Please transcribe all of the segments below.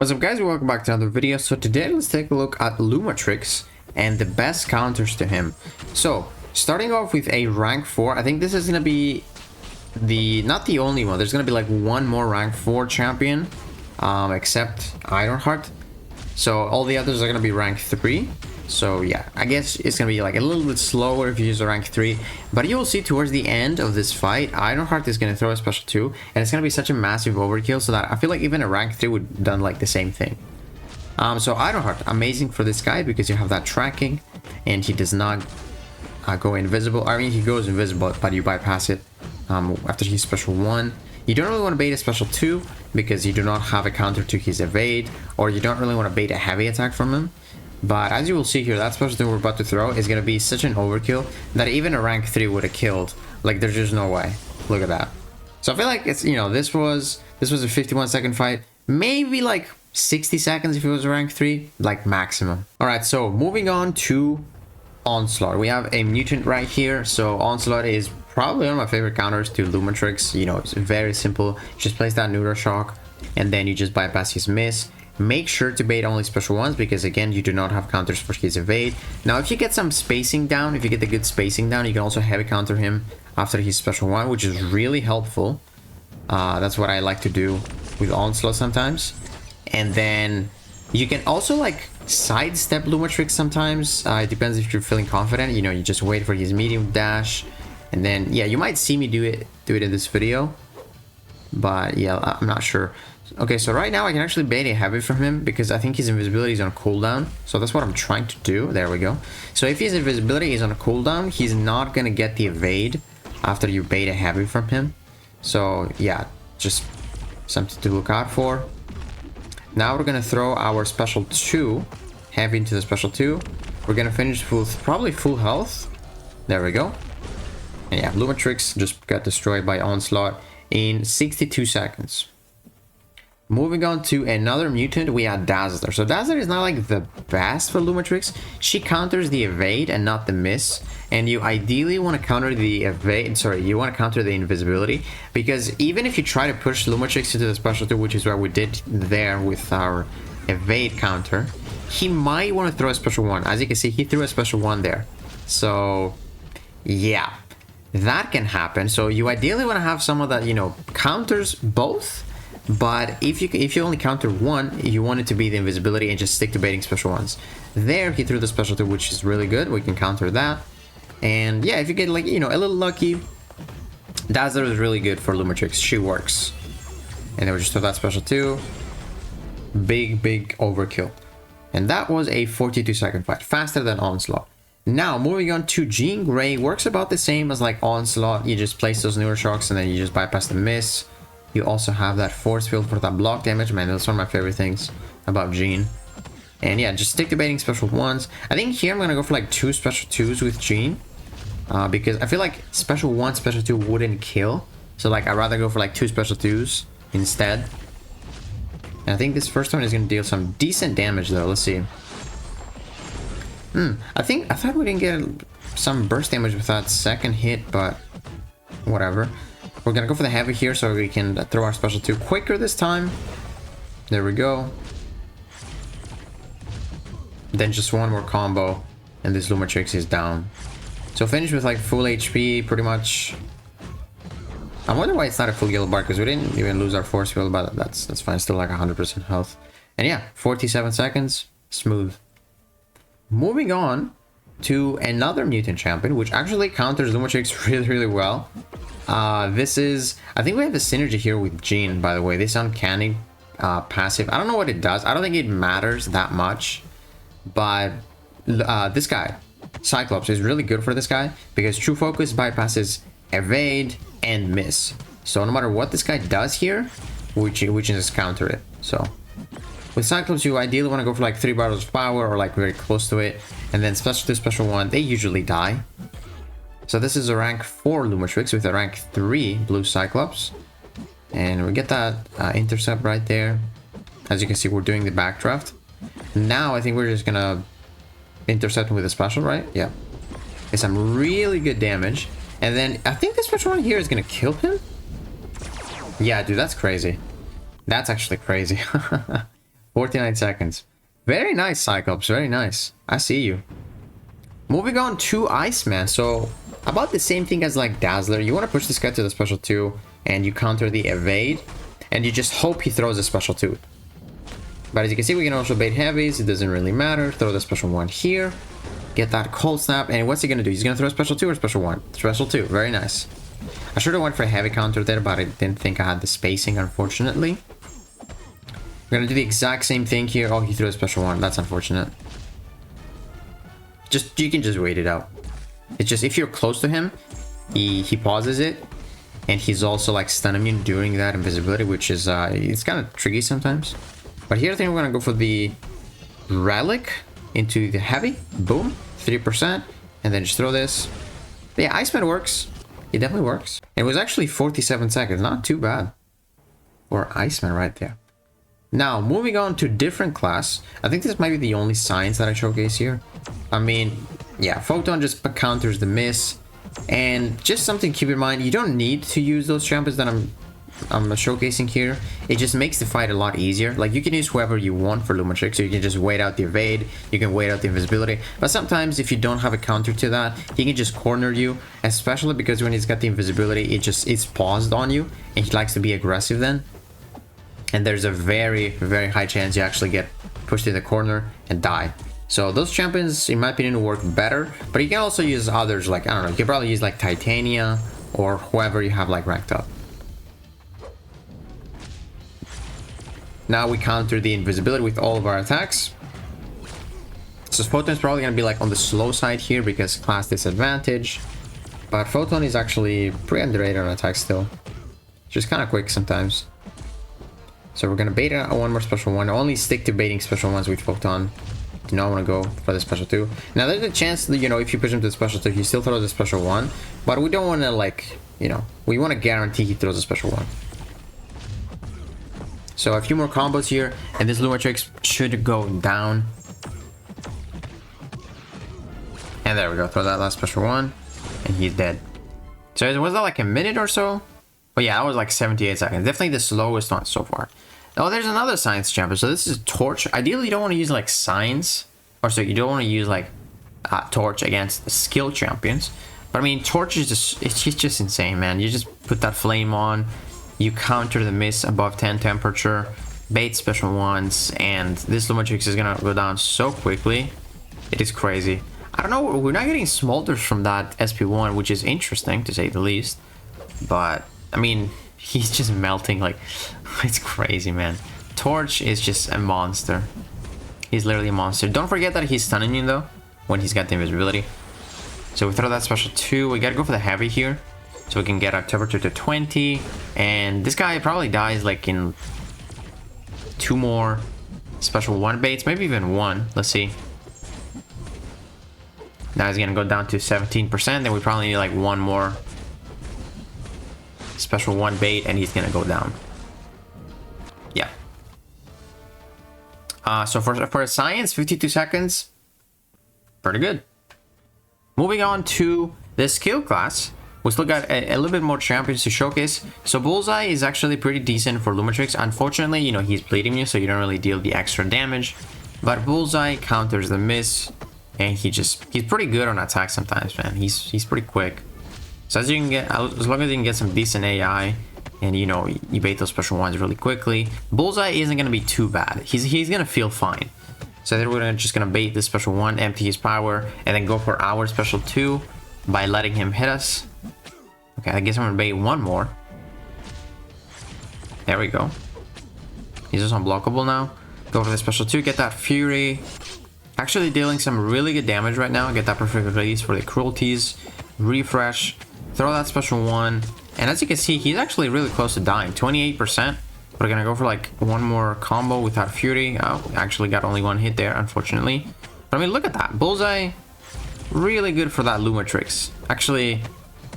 What's up guys, welcome back to another video. So today let's take a look at Lumatrix and the best counters to him. So starting off with a rank 4, I think this is gonna be not the only one. There's gonna be like one more rank 4 champion, except Ironheart. So all the others are gonna be rank 3. So yeah, I guess it's gonna be like a little bit slower if you use a rank 3, but you'll see towards the end of this fight, Ironheart is gonna throw a special 2, and it's gonna be such a massive overkill so that I feel like even a rank 3 would have done like the same thing. So Ironheart, amazing for this guy because you have that tracking, and he does not go invisible. I mean, he goes invisible, but you bypass it after his special 1. You don't really want to bait a special 2 because you do not have a counter to his evade, or you don't really want to bait a heavy attack from him. But as you will see here, that special 2 we're about to throw is going to be such an overkill that even a rank 3 would have killed. Like, there's just no way. Look at that. So I feel like it's, you know, this was a 51-second fight. Maybe like 60 seconds if it was a rank 3, like maximum. Alright, so moving on to Onslaught. We have a mutant right here. So Onslaught is probably one of my favorite counters to Lumatrix. You know, it's very simple. Just place that neutral shock and then you just bypass his miss. Make sure to bait only special 1s because again you do not have counters for his evade. Now if you get some spacing down, if you get the good spacing down, you can also heavy counter him after his special 1, which is really helpful. That's what I like to do with Onslaught sometimes. And then you can also like sidestep Lumatrix sometimes. It depends if you're feeling confident. You know, you just wait for his medium dash, and then yeah, you might see me do it in this video, but yeah, I'm not sure. Okay, so right now I can actually bait a heavy from him because I think his invisibility is on cooldown. So that's what I'm trying to do. There we go. So if his invisibility is on a cooldown, he's not gonna get the evade after you bait a heavy from him. So yeah, just something to look out for. Now we're gonna throw our special 2 heavy into the special 2. We're gonna finish with probably full health. There we go. And yeah, Lumatrix just got destroyed by Onslaught in 62 seconds. Moving on to another mutant, we have Dazzler. So Dazzler is not like the best for Lumatrix. She counters the evade and not the miss. And you ideally want to counter the evade, sorry, you want to counter the invisibility. Because even if you try to push Lumatrix into the special 2, which is what we did there with our evade counter, he might want to throw a special 1. As you can see, he threw a special 1 there. So yeah, that can happen. So you ideally want to have someone that, you know, counters both. But if you only counter 1, you want it to be the invisibility and just stick to baiting special 1s. There, he threw the special 2, which is really good. We can counter that. And yeah, if you get like, you know, a little lucky, Dazzler is really good for Lumatrix. She works. And then we just throw that special 2. Big overkill. And that was a 42-second fight. Faster than Onslaught. Now, moving on to Jean Grey. Works about the same as like Onslaught. You just place those newer shocks and then you just bypass the miss. You also have that force field for that block damage. Man, that's one of my favorite things about Jean. And yeah, just stick to baiting special 1s. I think here I'm gonna go for like 2 special 2s with Jean. Because I feel like special 1, special 2 wouldn't kill. So like I'd rather go for like 2 special 2s instead. And I think this first one is gonna deal some decent damage though. Let's see. I thought we didn't get some burst damage with that second hit, but whatever. We're gonna go for the heavy here so we can throw our special 2 quicker this time. There we go. Then just one more combo and this Lumatrix is down. So finish with like full HP pretty much. I wonder why it's not a full yellow bar because we didn't even lose our force field, but that's fine. Still like 100% health. And yeah, 47 seconds. Smooth. Moving on to another mutant champion, which actually counters Lumatrix really well. This is, I think we have a synergy here with Jean, by the way. This uncanny passive, I don't know what it does. I don't think it matters that much, but this guy, Cyclops, is really good for this guy because True Focus bypasses evade and miss. So no matter what this guy does here, we can just counter it. So with Cyclops, you ideally want to go for like 3 battles of power or like very close to it, and then special 2, special 1, they usually die. So this is a rank 4 Lumatrix with a rank 3 blue Cyclops. And we get that intercept right there. As you can see, we're doing the backdraft. Now I think we're just gonna intercept with a special, right? Yeah. Get some really good damage. And then I think this special one here is gonna kill him. Yeah, dude, that's crazy. That's actually crazy. 49 seconds. Very nice, Cyclops. Very nice. I see you. Moving on to Iceman. So, about the same thing as like Dazzler. You want to push this guy to the special 2, and you counter the evade, and you just hope he throws a special 2. But as you can see, we can also bait heavies. It doesn't really matter. Throw the special 1 here. Get that cold snap. And what's he going to do? He's going to throw a special 2 or special 1? Special 2. Very nice. I should have went for a heavy counter there, but I didn't think I had the spacing, unfortunately. We're going to do the exact same thing here. Oh, he threw a special 1. That's unfortunate. You can just wait it out. It's just, if you're close to him, he pauses it. And he's also like stun immune during that invisibility, which is, it's kind of tricky sometimes. But here I think we're going to go for the relic into the heavy. Boom. 3%. And then just throw this. But yeah, Iceman works. It definitely works. It was actually 47 seconds. Not too bad for Iceman right there. Now, moving on to different class. I think this might be the only science that I showcase here. I mean, yeah, Photon just counters the miss. And just something to keep in mind, you don't need to use those champions that I'm showcasing here. It just makes the fight a lot easier. Like, you can use whoever you want for Lumatrix, so you can just wait out the evade, you can wait out the invisibility. But sometimes if you don't have a counter to that, he can just corner you, especially because when he's got the invisibility, it's paused on you, and he likes to be aggressive then. And there's a very, very high chance you actually get pushed in the corner and die. So those champions, in my opinion, work better. But you can also use others, like, I don't know, you can probably use like Titania or whoever you have like ranked up. Now we counter the invisibility with all of our attacks. So Photon is probably going to be like on the slow side here because class disadvantage. But Photon is actually pretty underrated on attack still. Just kind of quick sometimes. So we're going to bait one more special 1. Only stick to baiting special 1s with Photon. Do not want to go for the special 2. Now there's a chance that, you know, if you push him to the special 2, he still throws a special 1. But we don't want to, like, you know, we want to guarantee he throws a special 1. So a few more combos here, and this Lumatrix should go down. And there we go, throw that last special 1, and he's dead. So was that like a minute or so? But yeah, that was like 78 seconds. Definitely the slowest one so far. Oh, there's another science champion. So this is Torch. Ideally, you don't want to use like science, or so you don't want to use like Torch against skill champions. But I mean, Torch is it's just insane, man. You just put that flame on, you counter the miss above 10 temperature, bait special 1s, and this Lumatrix is gonna go down so quickly. It is crazy. I don't know, we're not getting smolders from that SP1, which is interesting to say the least. But I mean, he's just melting, like, it's crazy, man. Torch is just a monster. He's literally a monster. Don't forget that he's stunning you though when he's got the invisibility. So we throw that special 2. We gotta go for the heavy here, so we can get our temperature to 20. And this guy probably dies like in 2 more special 1 baits, maybe even 1. Let's see. Now he's gonna go down to 17%. Then we probably need like 1 more special 1 bait, and he's gonna go down. Yeah. So for science, 52 seconds, pretty good. Moving on to the skill class, we still got a little bit more champions to showcase. So Bullseye is actually pretty decent for Lumatrix. Unfortunately, you know, he's bleeding you, so you don't really deal the extra damage. But Bullseye counters the miss, and he's pretty good on attack sometimes, man. He's pretty quick. So as you can get, as long as you can get some decent AI, and you know, you bait those special 1s really quickly, Bullseye isn't gonna be too bad. He's gonna feel fine. So then we're just gonna bait this special 1, empty his power, and then go for our special 2 by letting him hit us. Okay, I guess I'm gonna bait 1 more. There we go. He's just unblockable now. Go for the special 2, get that Fury. Actually dealing some really good damage right now. Get that perfect release for the cruelties. Refresh. Throw that special 1. And as you can see, he's actually really close to dying. 28%. We're gonna go for like 1 more combo without Fury. Oh, actually got only 1 hit there, unfortunately. But I mean, look at that. Bullseye, really good for that Lumatrix. Actually,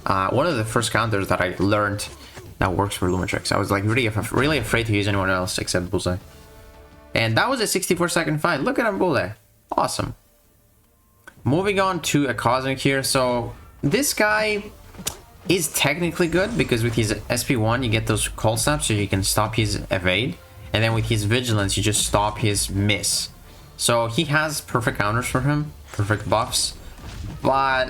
one of the first counters that I learned that works for Lumatrix. I was like really afraid to use anyone else except Bullseye. And that was a 64-second fight. Look at him, Bullseye. Awesome. Moving on to a Cosmic here. So this guy is technically good because with his SP1 you get those cold snaps, so you can stop his evade. and then with his vigilance you just stop his miss. So he has perfect counters for him, perfect buffs, but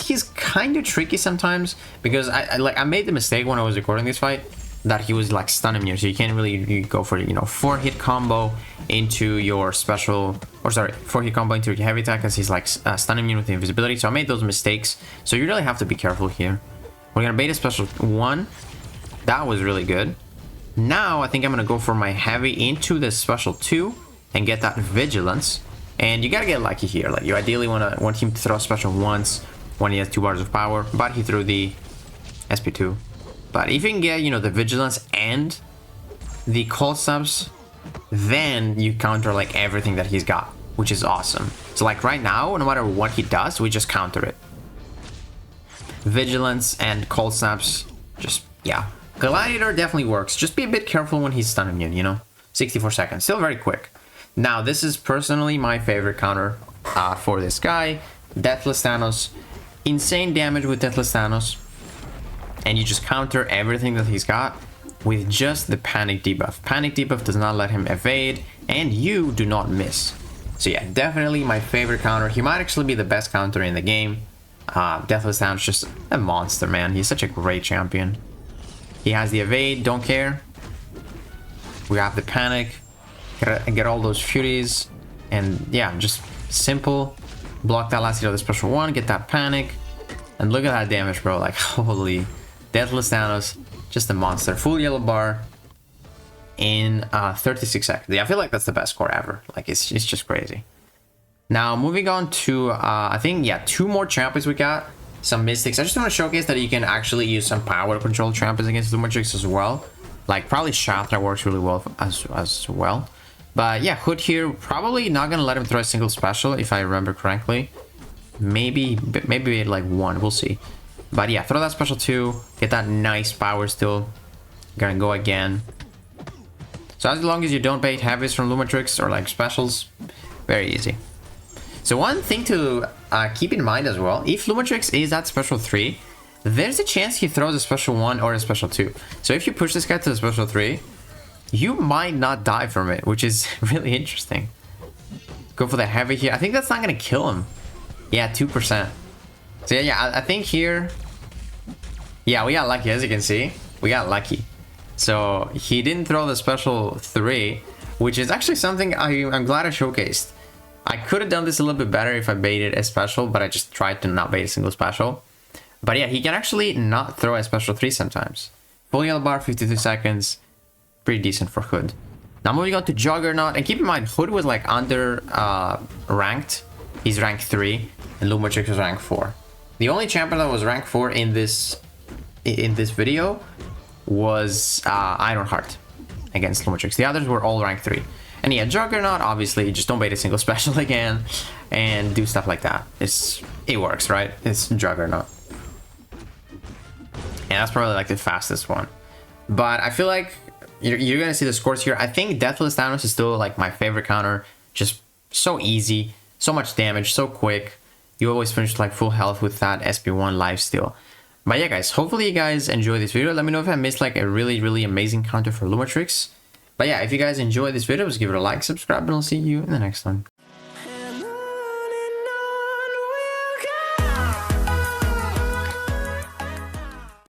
he's kind of tricky sometimes, because I made the mistake when I was recording this fight that he was like stun immune, so you can't really go for, you know, 4-hit combo into your special, or sorry, 4-hit combo into your heavy attack, as he's like stun immune with invisibility. So I made those mistakes, so you really have to be careful here. We're gonna bait a special 1. That was really good. Now I think I'm gonna go for my heavy into the special 2 and get that vigilance. And you gotta get lucky here. Like, you ideally want him to throw special once when he has 2 bars of power, but he threw the SP2. But if you can get, you know, the vigilance and the cold subs, then you counter like everything that he's got, which is awesome. So like right now, no matter what he does, we just counter it. Vigilance and cold snaps, just, yeah. Gladiator definitely works. Just be a bit careful when he's stun immune, you know? 64 seconds, still very quick. Now, this is personally my favorite counter for this guy. Deathless Thanos. Insane damage with Deathless Thanos. And you just counter everything that he's got with just the panic debuff. Panic debuff does not let him evade, and you do not miss. So yeah, definitely my favorite counter. He might actually be the best counter in the game. Deathless Thanos, just a monster, man. He's such a great champion. He has the evade, don't care. We have the panic, get all those furies, and yeah, just simple. Block that last hit of the special 1, get that panic, and look at that damage, bro. Like, holy. Deathless Thanos, just a monster. Full yellow bar in 36 seconds. Yeah, I feel like that's the best score ever. Like, it's just crazy. Now, moving on to, I think, yeah, 2 more champions we got. Some mystics. I just want to showcase that you can actually use some power control champions against Lumatrix as well. Like, probably Shatra works really well as well. But yeah, Hood here, probably not going to let him throw a single special, if I remember correctly. Maybe like 1, we'll see. But yeah, throw that special 2, get that nice power still. Gonna go again. So as long as you don't bait heavies from Lumatrix or like specials, very easy. So one thing to keep in mind as well, if Lumatrix is at special 3, there's a chance he throws a special 1 or a special 2. So if you push this guy to the special 3, you might not die from it, which is really interesting. Go for the heavy here. I think that's not gonna kill him. Yeah, 2%. So yeah, I think here, yeah, we got lucky. As you can see, we got lucky. So he didn't throw the special 3, which is actually something I'm glad I showcased. I could have done this a little bit better if I baited a special, but I just tried to not bait a single special. But yeah, he can actually not throw a special 3 sometimes. Full yellow bar, 52 seconds. Pretty decent for Hood. Now moving on to Juggernaut, and keep in mind, Hood was like under ranked. He's rank 3, and Lumatrix was rank 4. The only champion that was rank 4 in this video was Ironheart against Lumatrix. The others were all rank 3. And yeah, Juggernaut, obviously, just don't bait a single special again and do stuff like that. It works, right? It's Juggernaut. And that's probably like the fastest one. But I feel like you're gonna see the scores here. I think Deathless Thanos is still like my favorite counter. Just so easy, so much damage, so quick. You always finish like full health with that SP1 lifesteal. But yeah, guys, hopefully you guys enjoyed this video. Let me know if I missed like a really amazing counter for Lumatrix. But yeah, if you guys enjoyed this video, just give it a like, subscribe, and I'll see you in the next one.